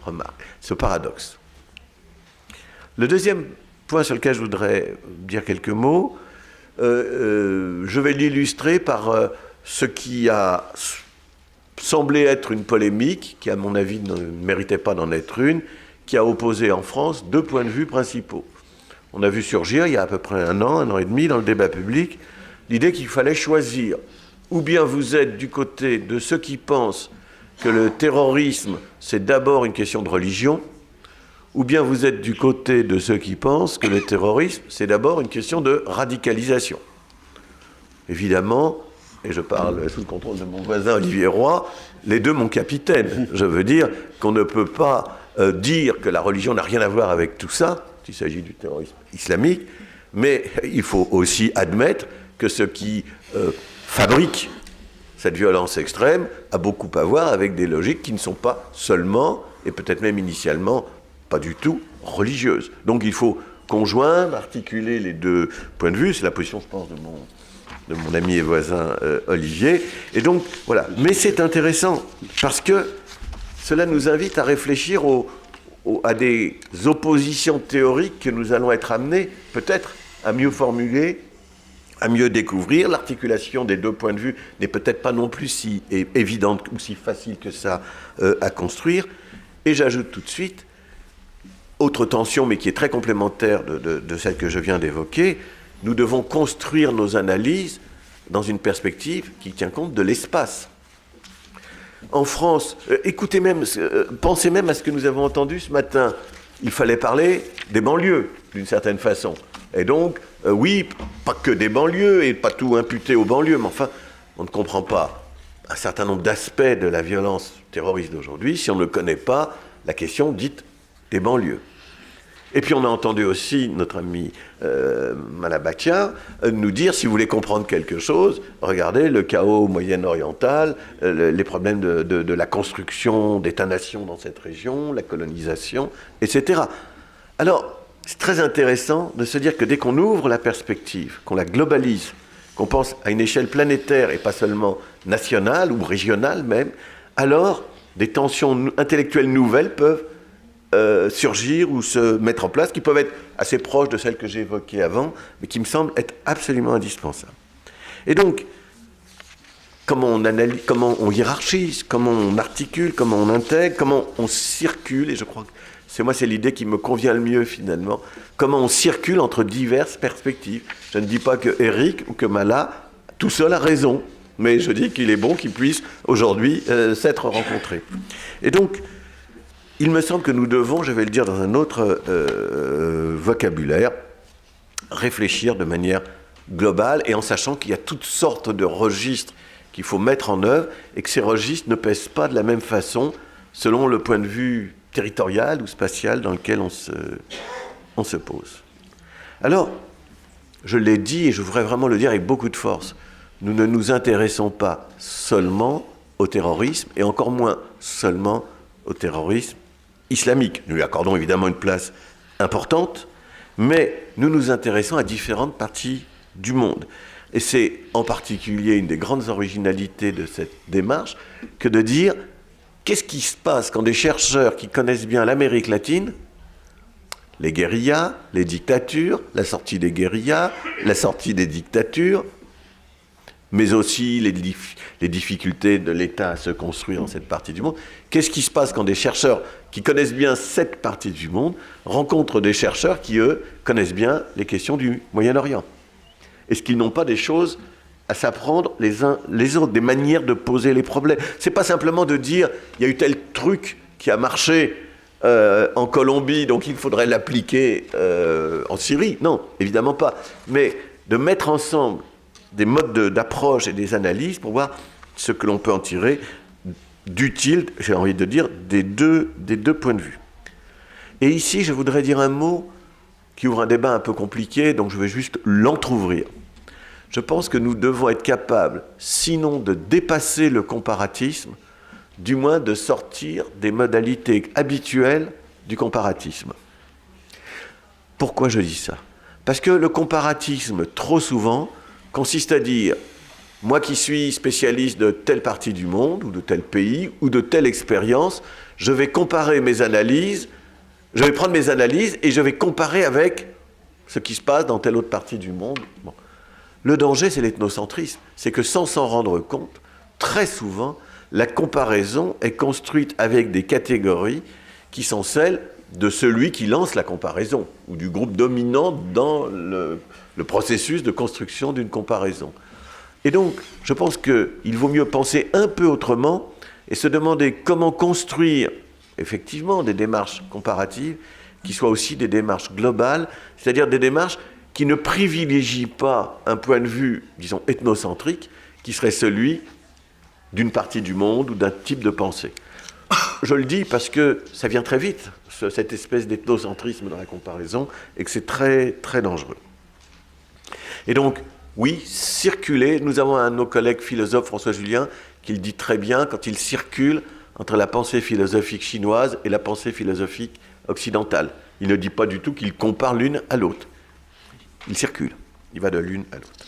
remarque, ce paradoxe. Le deuxième point sur lequel je voudrais dire quelques mots, je vais l'illustrer par ce qui a semblé être une polémique, qui à mon avis ne méritait pas d'en être une, qui a opposé en France deux points de vue principaux. On a vu surgir il y a à peu près un an et demi dans le débat public, l'idée qu'il fallait choisir. Ou bien vous êtes du côté de ceux qui pensent que le terrorisme, c'est d'abord une question de religion, ou bien vous êtes du côté de ceux qui pensent que le terrorisme, c'est d'abord une question de radicalisation. Évidemment, et je parle sous le contrôle de mon voisin Olivier Roy, les deux mon capitaine. Je veux dire qu'on ne peut pas dire que la religion n'a rien à voir avec tout ça, s'il s'agit du terrorisme islamique, mais il faut aussi admettre que ce qui fabrique cette violence extrême a beaucoup à voir avec des logiques qui ne sont pas seulement, et peut-être même initialement, pas du tout religieuses. Donc il faut conjoindre, articuler les deux points de vue. C'est la position, je pense, de mon ami et voisin Olivier. Et donc, voilà. Mais c'est intéressant, parce que cela nous invite à réfléchir à des oppositions théoriques que nous allons être amenés, peut-être, à mieux formuler, à mieux découvrir. L'articulation des deux points de vue n'est peut-être pas non plus si évidente ou si facile que ça à construire. Et j'ajoute tout de suite, autre tension, mais qui est très complémentaire de celle que je viens d'évoquer, nous devons construire nos analyses dans une perspective qui tient compte de l'espace. En France, écoutez même, pensez même à ce que nous avons entendu ce matin. Il fallait parler des banlieues, d'une certaine façon. Et donc, oui, pas que des banlieues, et pas tout imputer aux banlieues, mais enfin, on ne comprend pas un certain nombre d'aspects de la violence terroriste d'aujourd'hui si on ne connaît pas la question dite des banlieues. Et puis on a entendu aussi notre ami Malabakia nous dire, si vous voulez comprendre quelque chose, regardez le chaos moyen-oriental, les problèmes de la construction d'États-nations dans cette région, la colonisation, etc. Alors, c'est très intéressant de se dire que dès qu'on ouvre la perspective, qu'on la globalise, qu'on pense à une échelle planétaire et pas seulement nationale ou régionale même, alors des tensions intellectuelles nouvelles peuvent surgir ou se mettre en place, qui peuvent être assez proches de celles que j'ai évoquées avant, mais qui me semblent être absolument indispensables. Et donc, comment on analyse, comment on hiérarchise, comment on articule, comment on intègre, comment on circule, et je crois que c'est l'idée qui me convient le mieux finalement, comment on circule entre diverses perspectives. Je ne dis pas que Eric ou que Mala, tout seul a raison, mais je dis qu'il est bon qu'ils puissent aujourd'hui s'être rencontrés. Et donc, il me semble que nous devons, je vais le dire dans un autre vocabulaire, réfléchir de manière globale et en sachant qu'il y a toutes sortes de registres qu'il faut mettre en œuvre et que ces registres ne pèsent pas de la même façon selon le point de vue territorial ou spatial dans lequel on se pose. Alors, je l'ai dit et je voudrais vraiment le dire avec beaucoup de force, nous ne nous intéressons pas seulement au terrorisme et encore moins seulement au terrorisme islamique. Nous lui accordons évidemment une place importante, mais nous nous intéressons à différentes parties du monde. Et c'est en particulier une des grandes originalités de cette démarche que de dire qu'est-ce qui se passe quand des chercheurs qui connaissent bien l'Amérique latine, les guérillas, les dictatures, la sortie des guérillas, la sortie des dictatures, mais aussi les difficultés de l'État à se construire dans cette partie du monde. Qu'est-ce qui se passe quand des chercheurs qui connaissent bien cette partie du monde rencontrent des chercheurs qui, eux, connaissent bien les questions du Moyen-Orient? Est-ce qu'ils n'ont pas des choses à s'apprendre les uns les autres, des manières de poser les problèmes? C'est pas simplement de dire il y a eu tel truc qui a marché en Colombie, donc il faudrait l'appliquer en Syrie. Non, évidemment pas. Mais de mettre ensemble des modes d'approche et des analyses pour voir ce que l'on peut en tirer d'utile, j'ai envie de dire, des deux points de vue. Et ici, je voudrais dire un mot qui ouvre un débat un peu compliqué, donc je vais juste l'entrouvrir. Je pense que nous devons être capables, sinon de dépasser le comparatisme, du moins de sortir des modalités habituelles du comparatisme. Pourquoi je dis ça? Parce que le comparatisme, trop souvent, consiste à dire moi qui suis spécialiste de telle partie du monde, ou de tel pays, ou de telle expérience, Je vais comparer mes analyses, je vais prendre mes analyses et je vais comparer avec ce qui se passe dans telle autre partie du monde. Bon. Le danger, c'est l'ethnocentrisme. C'est que sans s'en rendre compte, très souvent, la comparaison est construite avec des catégories qui sont celles de celui qui lance la comparaison, ou du groupe dominant dans le processus de construction d'une comparaison. Et donc, je pense qu'il vaut mieux penser un peu autrement et se demander comment construire, effectivement, des démarches comparatives qui soient aussi des démarches globales, c'est-à-dire des démarches qui ne privilégient pas un point de vue, disons, ethnocentrique, qui serait celui d'une partie du monde ou d'un type de pensée. Je le dis parce que ça vient très vite, cette espèce d'ethnocentrisme dans la comparaison, et que c'est très, très dangereux. Et donc, oui, circuler, nous avons un de nos collègues philosophes, François Julien, qui le dit très bien, quand il circule entre la pensée philosophique chinoise et la pensée philosophique occidentale. Il ne dit pas du tout qu'il compare l'une à l'autre. Il circule, il va de l'une à l'autre.